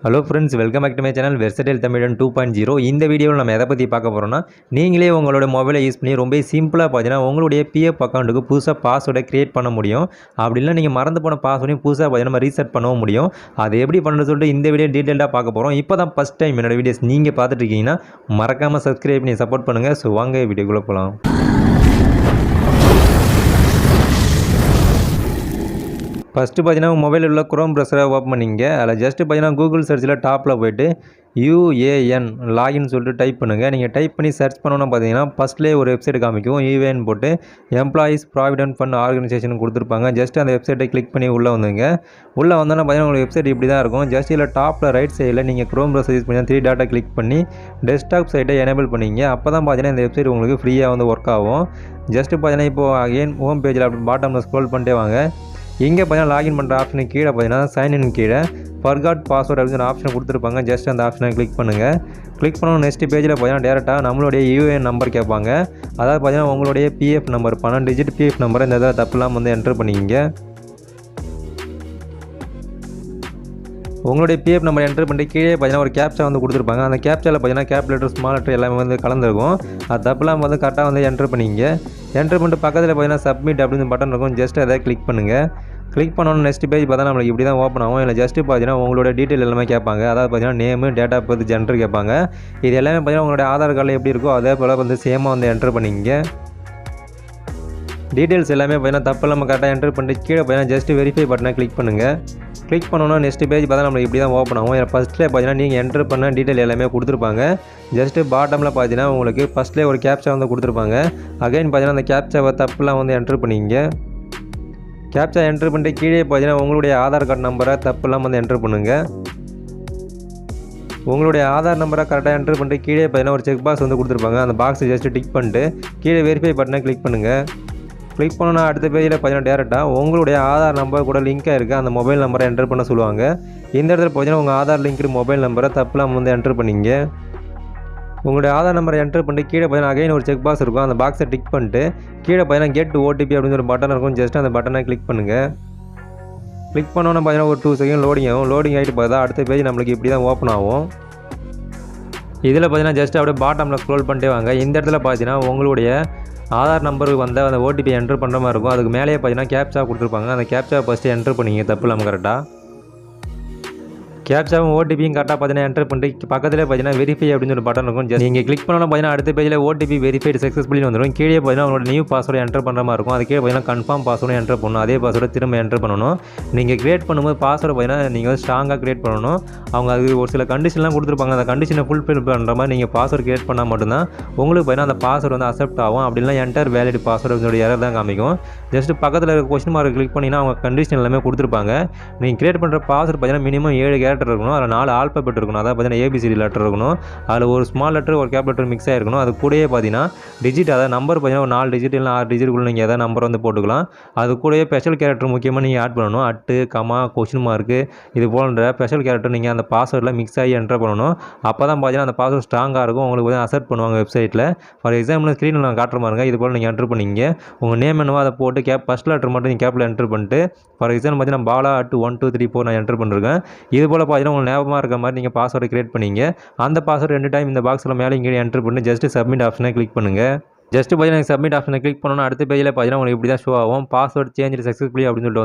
Hello friends, welcome back to my channel versatile Tamizhan 2.0. இந்த வீடியோவில் நம்ம எதை பற்றி பார்க்க போகிறோம்னா, நீங்களே உங்களோட மொபைலை யூஸ் பண்ணி ரொம்ப சிம்பிளாக பார்த்தீங்கன்னா உங்களுடைய பிஎஃப் அக்கௌண்ட்டுக்கு புதுசாக பாஸ்வேர்டை கிரியேட் பண்ண முடியும். அப்படி இல்லை நீங்கள் மறந்து போன பாஸ்வேர்டையும் புதுசாக பார்த்தீங்கன்னா நம்ம ரீசெட் பண்ணவும் முடியும். அது எப்படி பண்ணுறது சொல்லிட்டு இந்த வீடியோ டீட்டெயிலாக பார்க்க போகிறோம். இப்போ தான் ஃபஸ்ட் டைம் என்னோட வீடியோஸ் நீங்கள் பார்த்துட்டு இருக்கீங்கன்னா மறக்காமல் சப்ஸ்கிரைப் பண்ணி சப்போர்ட் பண்ணுங்கள். ஸோ வாங்க வீடியோக்குள்ளே போகலாம். ஃபஸ்ட்டு பார்த்தீங்கன்னா மொபைலில் உள்ள குரோம் ப்ரௌசரை ஓப்பன் பண்ணிங்க. அதில் ஜஸ்ட்டு பார்த்தீங்கன்னா கூகுள் சர்ச்சில் டாப்பில் போய்ட்டு UAN லாகின் சொல்லிட்டு டைப் பண்ணுங்கள். நீங்கள் டைப் பண்ணி சர்ச் பண்ணோன்னா பார்த்தீங்கன்னா ஃபஸ்ட்லேயே ஒரு வெப்சைட் காமிக்கும். UAN போட்டு எம்ப்ளாயீஸ் ப்ராவிடென்ட் ஃபண்ட் ஆர்கனைசேஷன் கொடுத்துருப்பாங்க. ஜஸ்ட் அந்த வெப்சைட்டை கிளிக் பண்ணி உள்ளே வந்துங்க. உள்ளே வந்தோன்னா பார்த்தீங்கன்னா உங்களுக்கு வெப்சைட் இப்படி தான் இருக்கும். ஜஸ்ட் இதில் டாப்பில் ரைட் சைடில் நீங்கள் குரோம் ப்ரௌசர் யூஸ் பண்ணி 3 டாட்டை கிளிக் பண்ணி டெஸ்க்டாப் சைட்டை எனேபிள் பண்ணிங்க. அப்போ தான் பார்த்தீங்கன்னா இந்த வெப்சைட் உங்களுக்கு ஃப்ரீயாக வந்து ஒர்க் ஆகும். ஜஸ்ட்டு பார்த்தீங்கன்னா இப்போது அகைன் ஹோம் பேஜில் அப்படி பாட்டமில் ஸ்க்ரோல் பண்ணிட்டே வாங்க. இங்கே பார்த்தீங்கன்னா லாகின் பண்ணுற ஆப்ஷனுக்கு கீழே பார்த்தீங்கன்னா சைன்இன் கீழே ஃபர்காட் பாஸ்வேர்டு அப்படின்னு ஆப்ஷன் கொடுத்துருப்பாங்க. ஜஸ்ட் அந்த ஆப்ஷனை கிளிக் பண்ணுங்கள். கிளிக் பண்ணணும். நெக்ஸ்ட் பேஜில் பார்த்தீங்கன்னா டேரெக்டாக நம்மளுடைய UAN நம்பர் கேட்பாங்க. அதாவது பார்த்தீங்கன்னா உங்களுடைய PF நம்பர் 12 டிஜிட் PF நம்பரை இந்த இதில் தப்புலாம் வந்து என்ட்ரு பண்ணிக்கிங்க. உங்களுடைய PF நம்பர் என்ட்ரு பண்ணிட்டு கீழே பார்த்தீங்கன்னா ஒரு கேப்ச்சா வந்து கொடுத்துருப்பாங்க. அந்த கேப்ச்சாவில் பார்த்தீங்கன்னா கேப் லெட்டர் ஸ்மால் லெட்டர் எல்லாமே வந்து கலந்துருக்கும். அது தப்புலாம் வந்து கரெக்டாக வந்து என்ட்ரு பண்ணிங்க. என்ட்ரு பண்ணிட்டு பக்கத்தில் பார்த்தீங்கன்னா சப்மிட் அப்படின்னு பட்டன் இருக்கும். ஜஸ்ட் அதை கிளிக் பண்ணுங்கள். கிளிக் பண்ணணும். நெக்ஸ்ட் பேஜ் பார்த்தா நம்மளுக்கு இப்படி தான் ஓப்பன் ஆகும். இல்லை ஜஸ்ட்டு பார்த்தீங்கன்னா உங்களோட டீட்டெயில் எல்லாமே கேட்பாங்க. அதாவது பார்த்தீங்கன்னா name, date of birth, gender கேட்பாங்க. இது எல்லாமே பார்த்தீங்கன்னா உங்களோட ஆதார் கார்டில் எப்படி இருக்கோ அதே போல் வந்து சேமாக வந்து என்ட்ரு பண்ணிங்க. டீட்டெயில்ஸ் எல்லாமே பார்த்தீங்கன்னா தப்பு நம்ம கரெக்டாக என்ட்ரு பண்ணிட்டு கீழே பார்த்தீங்கன்னா ஜஸ்ட் வெரிஃபை பட்டனை கிளிக் பண்ணுங்கள். கிளிக் பண்ணோன்னா நெக்ஸ்ட் பேஜ் பார்த்தா நம்மளுக்கு இப்படி தான் ஓப்பன் ஆகும். ஃபஸ்ட்டில் பார்த்தீங்கன்னா நீங்கள் என்ட்ரு பண்ண டீட்டெயில் எல்லாமே கொடுத்துருப்பாங்க. ஜஸ்ட்டு பாட்டமில் பார்த்தீங்கன்னா உங்களுக்கு ஃபஸ்ட்லேயே ஒரு கேப்ச்சா வந்து கொடுத்துருப்பாங்க. அகைன் பார்த்தீங்கன்னா அந்த கேப்ச்சாவை தப்புலாம் வந்து என்ட்ரு பண்ணிங்க. கேப்ச்சா என்ட்ரு பண்ணிட்டு கீழே பார்த்தீங்கன்னா உங்களுடைய ஆதார் கார்டு நம்பரை தப்புலாம் வந்து என்ட்ரு பண்ணுங்கள். உங்களுடைய ஆதார் நம்பரை கரெக்டாக என்ட்ரு பண்ணிட்டு கீழே பார்த்தீங்கன்னா ஒரு செக் பாக்ஸ் வந்து கொடுத்துருப்பாங்க. அந்த பாக்ஸை ஜஸ்ட்டு டிக் பண்ணிட்டு கீழே வெரிஃபை பட்டனை கிளிக் பண்ணுங்கள். கிளிக் பண்ணோன்னா அடுத்த பேஜில் பார்த்தீங்கன்னா டேரெக்டாக உங்களுடைய ஆதார் நம்பர் கூட லிங்காக இருக்குது அந்த மொபைல் நம்பரை என்ட்ரு பண்ண சொல்லுவாங்க. இந்த இடத்துல பார்த்தீங்கன்னா உங்கள் ஆதார் லிங்க்டு மொபைல் நம்பரை தப்புலாம் வந்து என்ட்ரு பண்ணிங்க. உங்களுடைய ஆதார் நம்பரை என்ட்ரு பண்ணிட்டு கீழே பார்த்தீங்கன்னா அகைன் ஒரு செக் பாக்ஸ் இருக்கும். அந்த பாக்ஸை டிக் பண்ணிட்டு கீழே பார்த்தீங்கன்னா கெட் OTP அப்படின்னு ஒரு பட்டன் இருக்கும். ஜஸ்ட் அந்த பட்டனை கிளிக் பண்ணுங்கள். கிளிக் பண்ணோன்னா பார்த்தீங்கன்னா ஒரு 2 செகண்ட் லோடிங் ஆகும். லோடிங் ஆகிட்டு பார்த்தா அடுத்த பேஜ் நம்மளுக்கு இப்படி தான் ஓப்பன் ஆகும். இதில் பார்த்தீங்கன்னா ஜஸ்ட் அப்படியே பாட்டமில் ஸ்க்ரோல் பண்ணிட்டே வாங்க. இந்த இடத்துல பார்த்தீங்கன்னா உங்களுடைய ஆதார் நம்பருக்கு வந்த அந்த OTP என்ட்ரு பண்ணுற மாதிரி இருக்கும். அதுக்கு மேலேயே பார்த்தீங்கன்னா கேப்ச்சா கொடுத்துருப்பாங்க. அந்த கேப்ச்சா ஃபஸ்ட்டு என்ட்ரு பண்ணிங்க தப்பு இல்லாமல் கரெக்டாக. கேப்ச்சாவும் OTPயும் கரெக்டாக பார்த்தீங்கன்னா என்ட்ரு பண்ணிட்டு பக்கத்தில் பார்த்தீங்கன்னா வெரிஃபை அப்படின்னு ஒரு பட்டன் இருக்கும். ஜஸ்ட் நீங்கள் கிளிக் பண்ணோன்னா பார்த்தீங்கன்னா அடுத்த பேஜில் OTP வெரிஃபைடு சக்ஸஸ்ஃபுல்லி வந்துடும். கீழே பார்த்தீங்கன்னா உங்களோட நியூ பாஸ்வேர்டு என்ட்ரு பண்ணுற மாதிரி இருக்கும். அது கீழே பார்த்தீங்கன்னா கன்ஃபார்ம் பாஸ்வேர்டு என்ட்ரு பண்ணணும். அதே பாஸ்வேர்டு திரும்ப என்ட்ரு பண்ணணும். நீங்கள் கிரியேட் பண்ணும்போது பாஸ்வேர்டு பார்த்தீங்கன்னா நீங்கள் வந்து ஸ்ட்ராங்காக கிரியேட் பண்ணணும். அவங்க அது ஒரு சில கண்டிஷன்லாம் கொடுத்துருப்பாங்க. அந்த கண்டிஷனை ஃபுல்ஃபில் பண்ணுற மாதிரி நீங்கள் பாஸ்வேர்டு கிரியேட் பண்ணால் மட்டும்தான் உங்களுக்கு பார்த்தீங்கன்னா அந்த பாஸ்வேர்டு வந்து அக்செப்ட் ஆகும். அப்படின்னா என்டர் வேலிட் பாஸ்வேர்டு அப்படின்ற எரர் தான் காமிக்கும். ஜஸ்ட் பக்கத்தில் இருக்க கொஸ்டின் மார்க் கிளிக் பண்ணிங்கன்னா அவங்க கண்டிஷன் எல்லாமே கொடுத்துருப்பாங்க. நீங்கள் கிரியேட் பண்ணுற பாஸ்வேர்டு பார்த்தீங்கன்னா மினிமம் 7 கேரக்டர் இருக்கணும். அதில் 4 ஆல்பபெட் இருக்கணும். அதாவது பார்த்தீங்கன்னா ABCD லெட்டர் இருக்கணும். அதில் ஒரு ஸ்மால் லெட்டர் ஒரு கேப் லெட்டர் மிக்ஸ் ஆகிருக்கணும். அது கூடயே பார்த்தீங்கன்னா டிஜிட், அதாவது நம்பர் பார்த்தீங்கன்னா ஒரு 4 டிஜிட் இல்லை 6 டிஜிட்டுக்குள்ளே நீங்கள் எதாவது நம்பர் வந்து போட்டுக்கலாம். அது கூடயே ஸ்பெஷல் கேரக்டர் முக்கியமாக நீங்கள் ஆட் பண்ணணும். அட்டு, கமா, கொஸ்டின் மார்க்கு இது போன்ற ஸ்பெஷல் கேரக்டர் நீங்கள் அந்த பாஸ்வேர்டில் மிக்ஸ் ஆகி என்ட்ரு பண்ணணும். அப்போ தான் பார்த்தீங்கன்னா அந்த பாஸ்வேர்டு ஸ்ட்ராங்காக இருக்கும். உங்களுக்கு வந்து அக்செப்ட் பண்ணுவாங்க வெப்சைட்டில். ஃபார் எக்ஸாம்பிள் ஸ்க்ரீனில் நான் காட்டுற மாதிரிங்க இது போல் நீங்கள் என்ட்ரு பண்ணிங்க. உங்கள் நேம் என்னவோ அதை போட்டு ஃபஸ்ட் லெட்டர் மட்டும் நீங்கள் கேப்பில் என்ட்ரு பண்ணிட்டு ஃபார் எக்ஸாம்பிள் பார்த்தீங்கன்னா பாலா அட்டு 1 2 3 4 நான் என்ட்ரு பண்ணிருக்கேன். இது போல் பார்த்தீங்கன்னா உங்களுக்கு ஞாபகமாக இருக்க மாதிரி நீங்கள் பாஸ்வேர்டு கிரியேட் பண்ணிங்க. அந்த பாஸ்வேர்டு 2 டைம் இந்த பாக்ஸில் மேலே இங்கே என்ட்ரு பண்ணி ஜஸ்ட் சப்மிட் ஆப்ஷனை கிளிக் பண்ணுங்கள். ஜஸ்ட் பார்த்தீங்கன்னா சப்மிட் ஆப்ஷனை கிளிக் பண்ணணும். அடுத்த பேஜில் பார்த்தீங்கன்னா உங்களுக்கு இப்படி தான் ஷோ ஆகும். பாஸ்வேர்டு சேஞ்ச் சக்ஸஸ்ஃபுல்லி அப்படின்னு சொல்லிட்டு